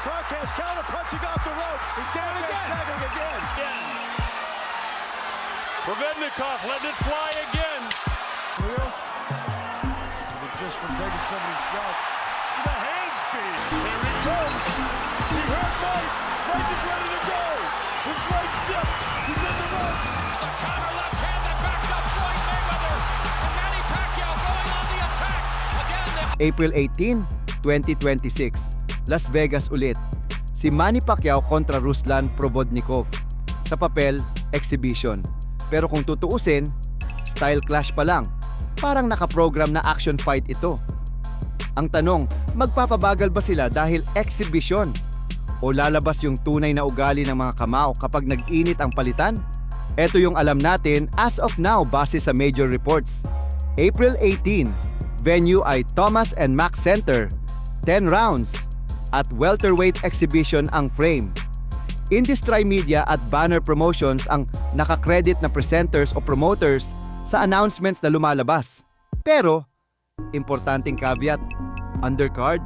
Cronquez counter punching off the ropes. He's down again. Again. Provodnikov letting it fly again. Wheels. Just from taking so many shots. The handspeed. Here he goes. He hurt Mike. Mike is ready to go. His legs dip. He's in the ropes. It's a counter left hand that backs up Floyd Mayweather. And Manny Pacquiao going on the attack. Again, April 18, 2026, Las Vegas ulit. Si Manny Pacquiao kontra Ruslan Provodnikov. Sa papel, exhibition. Pero kung tutuusin, style clash pa lang. Parang nakaprogram na action fight ito. Ang tanong, magpapabagal ba sila dahil exhibition? O lalabas yung tunay na ugali ng mga kamao kapag nag-init ang palitan? Ito yung alam natin as of now base sa major reports. April 18, venue ay Thomas and Mack Center, 10 rounds, at welterweight exhibition ang frame. Industry Media at Banner Promotions ang nakakredit na presenters o promoters sa announcements na lumalabas. Pero, importanteng caveat, undercard,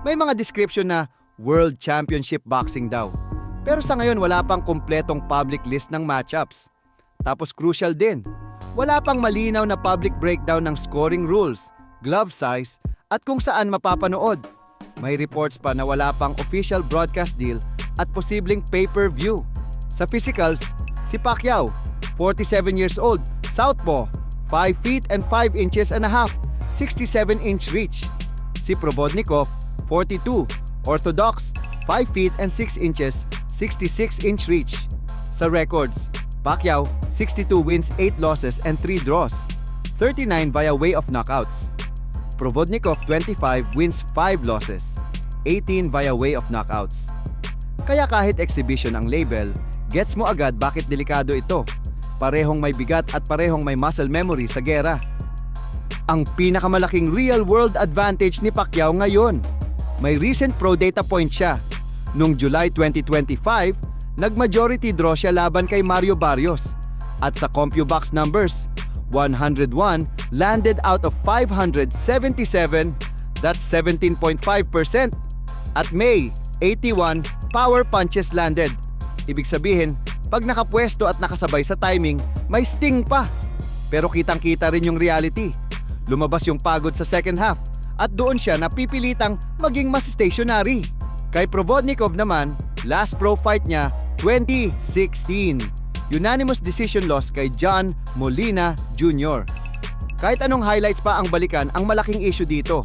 may mga description na World Championship Boxing daw. Pero sa ngayon wala pang kumpletong public list ng matchups. Tapos crucial din, wala pang malinaw na public breakdown ng scoring rules, glove size, at kung saan mapapanood. May reports pa na wala pang official broadcast deal at posibleng pay-per-view. Sa physicals, si Pacquiao, 47 years old, southpaw, 5 feet and 5 inches and a half, 67-inch reach. Si Provodnikov, 42, orthodox, 5 feet and 6 inches, 66-inch reach. Sa records, Pacquiao, 62 wins, 8 losses and 3 draws, 39 via way of knockouts. Provodnikov, 25 wins, 5 losses, 18 via way of knockouts. Kaya kahit exhibition ang label, gets mo agad bakit delikado ito. Parehong may bigat at parehong may muscle memory sa gera. Ang pinakamalaking real-world advantage ni Pacquiao ngayon. May recent pro data point siya. Noong July 2025, nag-majority draw siya laban kay Mario Barrios. At sa CompuBox numbers, 101 landed out of 577, that's 17.5%. At May, 81 power punches landed. Ibig sabihin, pag nakapwesto at nakasabay sa timing, may sting pa. Pero kitang-kita rin yung reality. Lumabas yung pagod sa second half at doon siya napipilitang maging mas stationary. Kay Provodnikov naman, last pro fight niya, 2016. Unanimous decision loss kay John Molina Jr. Kahit anong highlights pa ang balikan, ang malaking issue dito.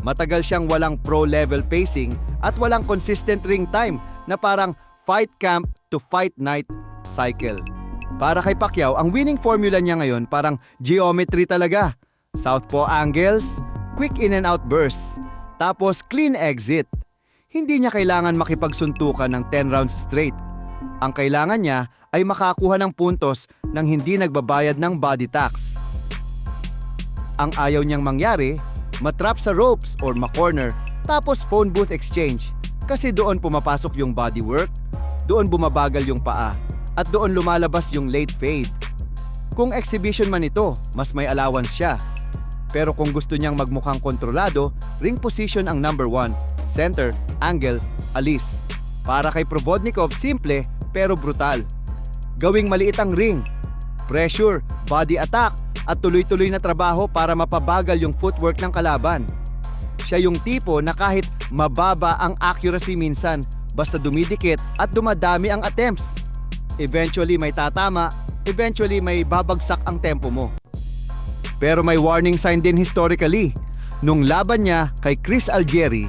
Matagal siyang walang pro-level pacing at walang consistent ring time na parang fight camp to fight night cycle. Para kay Pacquiao, ang winning formula niya ngayon parang geometry talaga. Southpaw angles, quick in and out bursts, tapos clean exit. Hindi niya kailangan makipagsuntukan ng 10 rounds straight. Ang kailangan niya ay makakuha ng puntos nang hindi nagbabayad ng body tax. Ang ayaw niyang mangyari, matrap sa ropes or ma-corner, tapos phone booth exchange. Kasi doon pumapasok yung body work, doon bumabagal yung paa, at doon lumalabas yung late fade. Kung exhibition man ito, mas may allowance siya. Pero kung gusto niyang magmukhang kontrolado, ring position ang number 1, center, angle, alis. Para kay Provodnikov, simple pero brutal. Gawing maliit ang ring, pressure, body attack, at tuloy-tuloy na trabaho para mapabagal yung footwork ng kalaban. Siya yung tipo na kahit mababa ang accuracy minsan, basta dumidikit at dumadami ang attempts. Eventually may tatama, eventually may babagsak ang tempo mo. Pero may warning sign din historically. Nung laban niya kay Chris Algieri,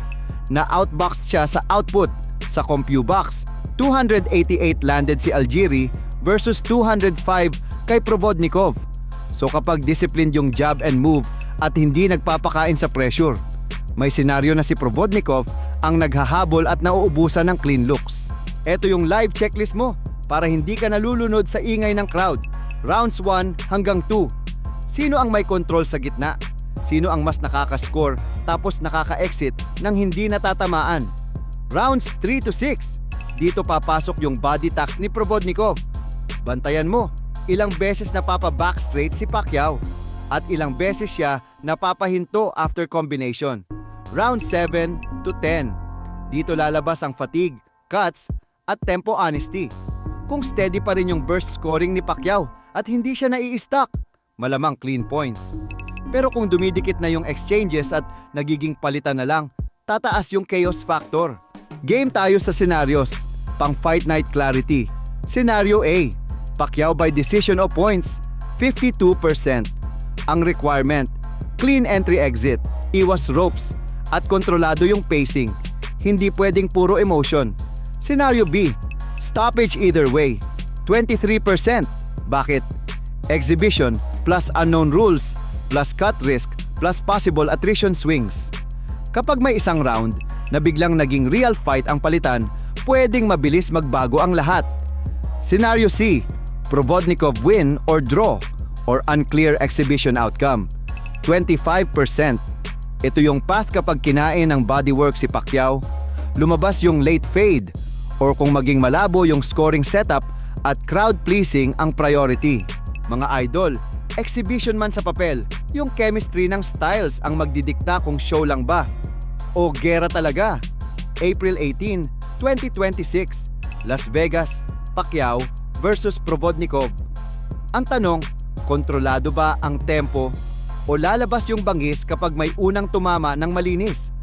na outboxed siya sa output. Sa CompuBox, 288 landed si Algieri versus 205 kay Provodnikov. So kapag disciplined yung jab and move at hindi nagpapakain sa pressure, may senaryo na si Provodnikov ang naghahabol at nauubusan ng clean looks. Ito yung live checklist mo para hindi ka nalulunod sa ingay ng crowd. Rounds 1 hanggang 2. Sino ang may control sa gitna? Sino ang mas nakaka-score tapos nakaka-exit nang hindi natatamaan? Rounds 3 to 6. Dito papasok yung body tax ni Provodnikov. Bantayan mo, ilang beses napapa-back straight si Pacquiao at ilang beses siya napapahinto after combination. Round 7 to 10. Dito lalabas ang fatigue, cuts, at tempo honesty. Kung steady pa rin yung burst scoring ni Pacquiao at hindi siya nai-stuck, malamang clean points. Pero kung dumidikit na yung exchanges at nagiging palitan na lang, tataas yung chaos factor. Game tayo sa scenarios, pang fight night clarity. Scenario A, Pacquiao by decision of points, 52%. Ang requirement, clean entry-exit, iwas ropes, at kontrolado yung pacing. Hindi pwedeng puro emotion. Scenario B, stoppage either way, 23%. Bakit? Exhibition plus unknown rules plus cut risk plus possible attrition swings. Kapag may isang round na biglang naging real fight ang palitan, pwedeng mabilis magbago ang lahat. Scenario C, Provodnikov win or draw or unclear exhibition outcome, 25%. Ito yung path kapag kinain ng bodywork si Pacquiao, lumabas yung late fade, or kung maging malabo yung scoring setup at crowd-pleasing ang priority. Mga idol, exhibition man sa papel, yung chemistry ng styles ang magdidikta kung show lang ba o gera talaga. April 18, 2026, Las Vegas, Pacquiao versus Provodnikov. Ang tanong, kontrolado ba ang tempo o lalabas yung bangis kapag may unang tumama ng malinis?